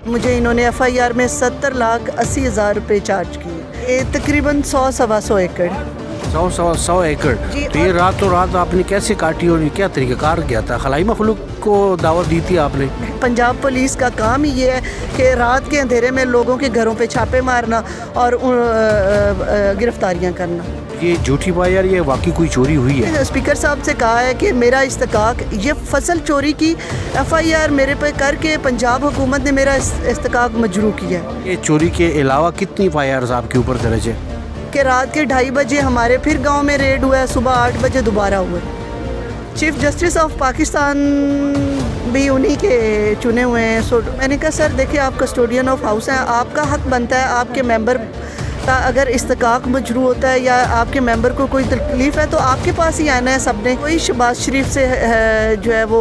मुझे इन्होंने एफआईआर में 70,80,000 रुपये चार्ज किए। ये तकरीबन 100-125 एकड़। 100 एकड़। तो ये रातों रात आपने कैसे काटी और क्या तरीक़ाकार किया था? खलाई मखलूक को दावत दी थी आपने? पंजाब पुलिस का काम ही ये है कि रात के अंधेरे में लोगों के घरों पे छापे मारना और गिरफ्तारियां करना। ये झूठी एफआईआर, ये वाकई कोई चोरी हुई है? स्पीकर साहब से कहा है कि मेरा इस्तकाक, ये फसल चोरी की एफआईआर मेरे पे करके पंजाब हुकूमत ने मेरा इस्तकाक मजरू किया है। ये चोरी के अलावा कितनी एफआईआर आपके ऊपर दर्ज है? कि रात के 2:30 बजे हमारे फिर गांव में रेड हुआ है, सुबह 8 बजे दोबारा हुआ। चीफ जस्टिस ऑफ पाकिस्तान भी उन्हीं के चुने हुए हैं। सो मैंने कहा सर देखिए, आप कस्टोडियन ऑफ हाउस हैं, आपका हक बनता है, आपके मेंबर का अगर इस्तकाक मजरू होता है या आपके मेंबर को कोई तकलीफ़ है तो आपके पास ही आना है सबने। कोई शहबाज शरीफ से जो है वो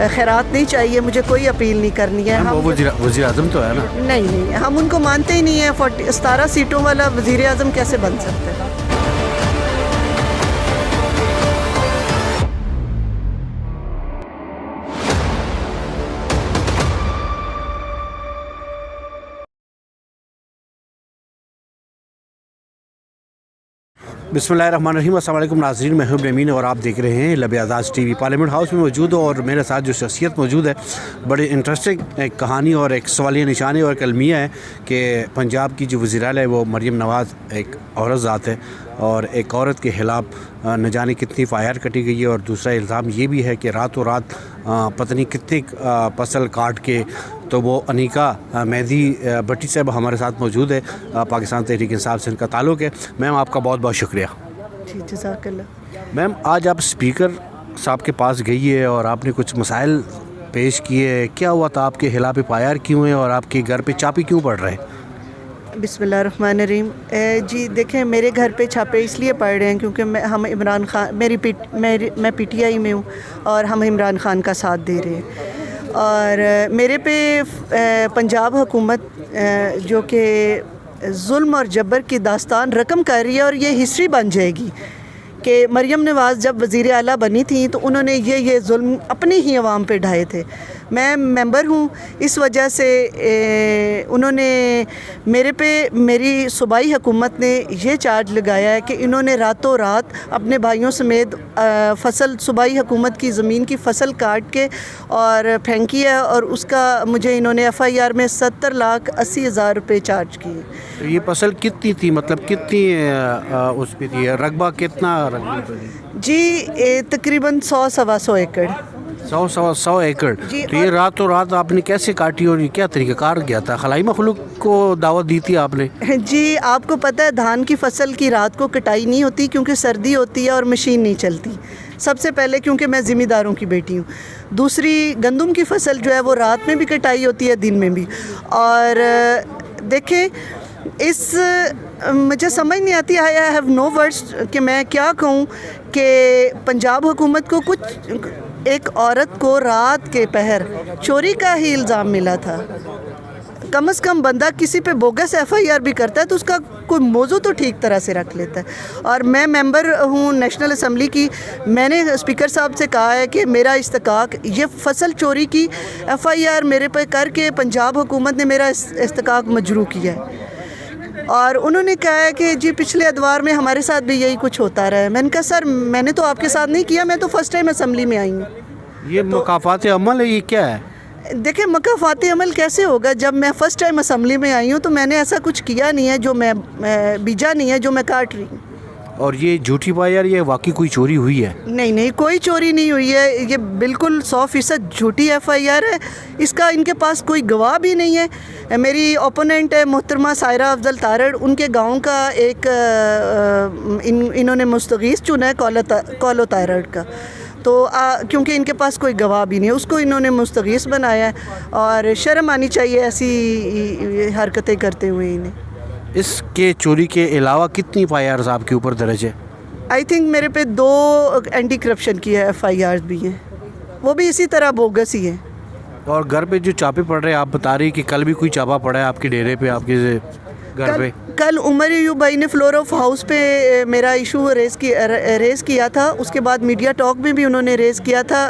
खैरात नहीं चाहिए, मुझे कोई अपील नहीं करनी है। वो वज़ीर आज़म तो है ना? नहीं, हम उनको मानते ही नहीं है। 17 सीटों वाला वज़ीर आज़म कैसे बन सकता है? बिस्मिल्लाहिर्रहमानिर्रहीम। अस्सलाम वालेकुम नाज़रीन, मैं हूं नमीन और आप देख रहे हैं लब आज़ाद टीवी। पार्लियामेंट हाउस में मौजूद हो और मेरे साथ जो शख्सियत मौजूद है, बड़ी इंटरेस्टिंग एक कहानी और एक सवालिया निशानी और एक अलमिया है कि पंजाब की जो वज़ीर-ए-आला है वो मरियम नवाज़ एक औरत ज़ात है और एक औरत के ख़िलाफ़ न जाने कितनी एफआईआर कटी गई है। और दूसरा इल्ज़ाम ये भी है कि रातों रात पता नहीं कितनी फसल काट के तो वो अनीका मेहदी भट्टी साहब हमारे साथ मौजूद है। पाकिस्तान तहरीक इंसाफ से इनका ताल्लुक़ है। मैम आपका बहुत बहुत शुक्रिया। जज़ाकल्लाह। मैम आज आप स्पीकर साहब के पास गई है और आपने कुछ मसाइल पेश किए, क्या हुआ था? आपके खिलाफ एफआईआर क्यों है और आपके घर पे छापे क्यों पड़ रहे हैं? बिस्मिल्लाहिर्रहमानिर्रहीम। जी देखें, मेरे घर पे छापे इसलिए पड़ रहे हैं क्योंकि हम इमरान खान, मैं पीटीआई में हूँ और हम इमरान खान का साथ दे रहे हैं। और मेरे पे पंजाब हुकूमत जो कि जुल्म और जबर की दास्तान रकम कर रही है और ये हिस्ट्री बन जाएगी कि मरियम नवाज़ जब वज़ीर आला बनी थी तो उन्होंने ये जुल्म अपनी ही अवाम पे ढाए थे। मैं मेंबर हूँ, इस वजह से उन्होंने मेरी सूबाई हुकूमत ने ये चार्ज लगाया है कि इन्होंने रातों रात अपने भाइयों समेत सूबाई हुकूमत की ज़मीन की फसल काट के और फेंकी है और उसका मुझे इन्होंने एफआईआर में 70,80,000 रुपये चार्ज किए। तो ये फसल कितनी थी, मतलब कितनी उस पर थी, रकबा कितना रकबा थी? जी तकरीबन 100-125 एकड़। 100 एकड़। तो ये रातों रात आपने कैसे काटी और क्या तरीक़ाकार किया था? खलाई मखलूक को दावत दी थी आपने? जी आपको पता है धान की फसल की रात को कटाई नहीं होती क्योंकि सर्दी होती है और मशीन नहीं चलती। सबसे पहले क्योंकि मैं ज़िम्मेदारों की बेटी हूँ। दूसरी गंदम की फसल जो है वो रात में भी कटाई होती है, दिन में भी। और देखें, मुझे समझ नहीं आती, आई हैव नो वर्ड्स कि मैं क्या कहूँ कि पंजाब हुकूमत को एक औरत को रात के पहर चोरी का ही इल्ज़ाम मिला था। कम से कम बंदा किसी पे बोगस एफआईआर भी करता है तो उसका कोई मौजू तो ठीक तरह से रख लेता है। और मैं मेंबर हूँ नेशनल असम्बली की। मैंने स्पीकर साहब से कहा है कि मेरा इस्तकाक, ये फसल चोरी की एफआईआर मेरे पे करके पंजाब हुकूमत ने मेरा इस्तकाक मजरू किया है। और उन्होंने कहा है कि जी पिछले अदवार में हमारे साथ भी यही कुछ होता रहा है। मैंने कहा सर मैंने तो आपके साथ नहीं किया, मैं तो फ़र्स्ट टाइम असम्बली में आई हूँ। ये मुकाफ़ात अमल है, ये क्या है? देखिए मुकाफ़ात अमल कैसे होगा जब मैं फ़र्स्ट टाइम असम्बली में आई हूँ? तो मैंने ऐसा कुछ किया नहीं है जो मैं बीजा नहीं है जो मैं काट रही हूँ। और ये झूठी एफआईआर, ये वाकई कोई चोरी हुई है? नहीं, कोई चोरी नहीं हुई है। ये बिल्कुल 100% झूठी एफआईआर है। इसका इनके पास कोई गवाह भी नहीं है। मेरी ओपोनेंट है मोहतरमा सायरा अफजल तारड़, उनके गांव का एक इन्होंने मुस्तगीस चुना है कौलो तारड़ का। तो क्योंकि इनके पास कोई गवाह भी नहीं है, उसको इन्होंने मुस्तगीस बनाया है और शर्म आनी चाहिए ऐसी हरकतें करते हुए इन्हें। इसके चोरी के अलावा कितनी एफआईआर आपके ऊपर दर्ज है? आई थिंक मेरे पे 2 एंटी करप्शन की एफआईआर भी हैं, वो भी इसी तरह बोगस ही है। और घर पे जो छापे पड़ रहे हैं, आप बता रही कि कल भी कोई छापा पड़ा है आपके डेरे पे, आपके घर पे? कल उमर अयूब भाई ने फ्लोर ऑफ हाउस पे मेरा इशू रेज़ किया था, उसके बाद मीडिया टॉक में भी उन्होंने रेज़ किया था।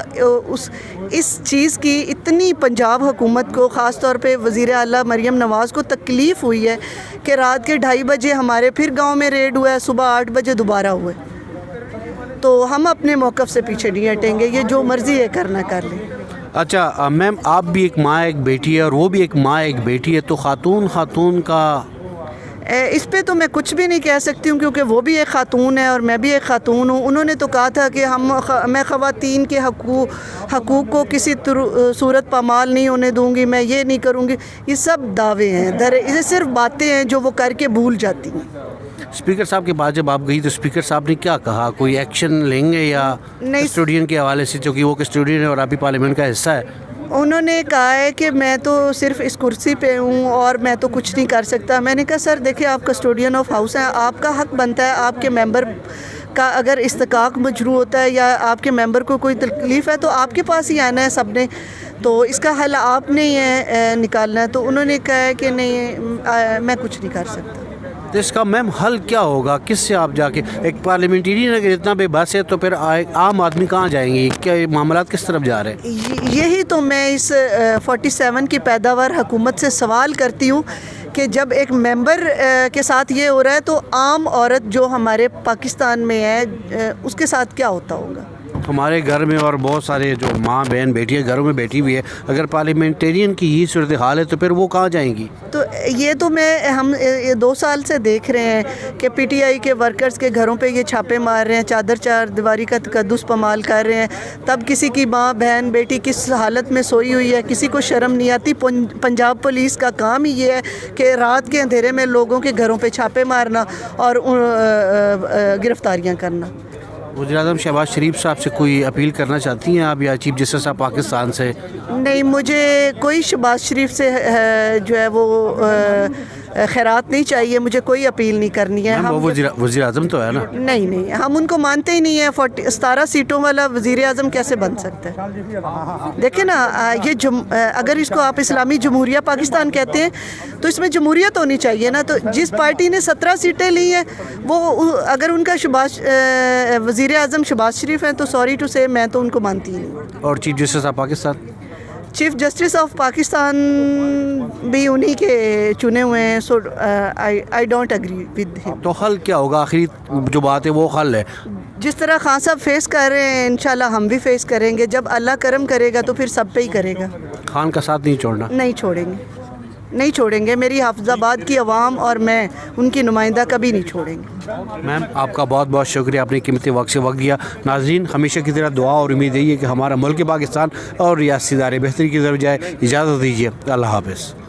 इस चीज़ की इतनी पंजाब हुकूमत को, ख़ास तौर पे वज़ीर आला मरियम नवाज़ को तकलीफ़ हुई है कि रात के 2:30 बजे हमारे फिर गांव में रेड हुआ है, सुबह 8 बजे दोबारा हुए। तो हम अपने मौक़िफ़ से पीछे नहीं हटेंगे, ये जो मर्ज़ी है करना कर लें। अच्छा मैम, आप भी एक माँ एक बेटी है और वो भी एक माँ एक बेटी है, तो खातून का इस पे तो मैं कुछ भी नहीं कह सकती हूँ, क्योंकि वो भी एक ख़ातून है और मैं भी एक ख़ातून हूँ। उन्होंने तो कहा था कि मैं ख़वातीन के हकूक़ को किसी सूरत पामाल नहीं होने दूँगी, मैं ये नहीं करूँगी। ये सब दावे हैं, ये सिर्फ बातें हैं जो वो करके भूल जाती हैं। स्पीकर साहब के पास जब आप गई तो स्पीकर साहब ने क्या कहा? कोई एक्शन लेंगे या कस्टोडियन के हवाले से, क्योंकि वो कस्टोडियन है और आप भी पार्लियामेंट का हिस्सा है? उन्होंने कहा है कि मैं तो सिर्फ इस कुर्सी पे हूँ और मैं तो कुछ नहीं कर सकता। मैंने कहा सर देखिए, आप कस्टोडियन ऑफ हाउस हैं, आपका हक बनता है, आपके मेंबर का अगर इस्तेकाक मजरू होता है या आपके मेंबर को कोई तकलीफ़ है तो आपके पास ही आना है सब ने, तो इसका हल आपने ही निकालना है। तो उन्होंने कहा है कि नहीं, मैं कुछ नहीं कर सकता। तो इसका मैम हल क्या होगा? किससे आप जाके, एक पार्लियामेंटेरियन अगर इतना बेबस है तो फिर आम आदमी कहाँ जाएंगे? क्या ये मामलात किस तरफ जा रहे हैं? यही तो मैं इस 47 की पैदावार हुकूमत से सवाल करती हूँ कि जब एक मेंबर के साथ ये हो रहा है तो आम औरत जो हमारे पाकिस्तान में है उसके साथ क्या होता होगा? हमारे घर में और बहुत सारे जो माँ बहन बेटियाँ घरों में बैठी हुई है, अगर पार्लियामेंटेरियन की ये सूरत हाल है तो फिर वो कहाँ जाएंगी? तो ये तो हम 2 साल से देख रहे हैं कि पीटीआई के वर्कर्स के घरों पे ये छापे मार रहे हैं, चार दीवारी का तकद्दुस पमाल कर रहे हैं। तब किसी की माँ बहन बेटी किस हालत में सोई हुई है, किसी को शर्म नहीं आती। पंजाब पुलिस का काम ही ये है कि रात के अंधेरे में लोगों के घरों पे छापे मारना और गिरफ्तारियाँ करना। वज़ीर-ए-आज़म शहबाज शरीफ साहब से कोई अपील करना चाहती हैं आप, या चीफ जस्टिस साहब पाकिस्तान से? नहीं, मुझे कोई शहबाज शरीफ से जो है वो खैरात नहीं चाहिए, मुझे कोई अपील नहीं करनी है। हम वज़ीर-ए-आज़म तो है ना? नहीं, हम उनको मानते ही नहीं है। 17 सीटों वाला वज़ीर-ए-आज़म कैसे बन सकता है? देखिए ना, ये अगर इसको आप इस्लामी जमहूरिया पाकिस्तान कहते हैं तो इसमें जमहूरियत होनी चाहिए ना। तो जिस पार्टी ने 17 सीटें ली हैं वो अगर उनका वज़ीर-ए-आज़म शहबाज शरीफ हैं तो सॉरी टू से मैं तो उनको मानती ही नहीं। और chief justice of Pakistan? Chief justice of Pakistan भी उन्हीं के चुने हुए हैं, so I don't agree with him. तो हल क्या होगा? आखिरी जो बात है वो हल है। जिस तरह खान साहब फेस कर रहे हैं इंशाल्लाह हम भी फेस करेंगे। जब अल्लाह करम करेगा तो फिर सब पे ही करेगा। खान का साथ नहीं छोड़ना? नहीं छोड़ेंगे। मेरी हाफिज़ाबाद की आवाम और मैं उनकी नुमाइंदा कभी नहीं छोड़ेंगे। मैम आपका बहुत बहुत शुक्रिया, आपने कीमती वक्त से वक्त दिया। नाज़रीन, हमेशा की तरह दुआ और उम्मीद यही है कि हमारा मुल्क पाकिस्तान और रियासती इदारे बेहतरी की तरफ जाए। इजाज़त दीजिए, अल्लाह हाफ़िज़।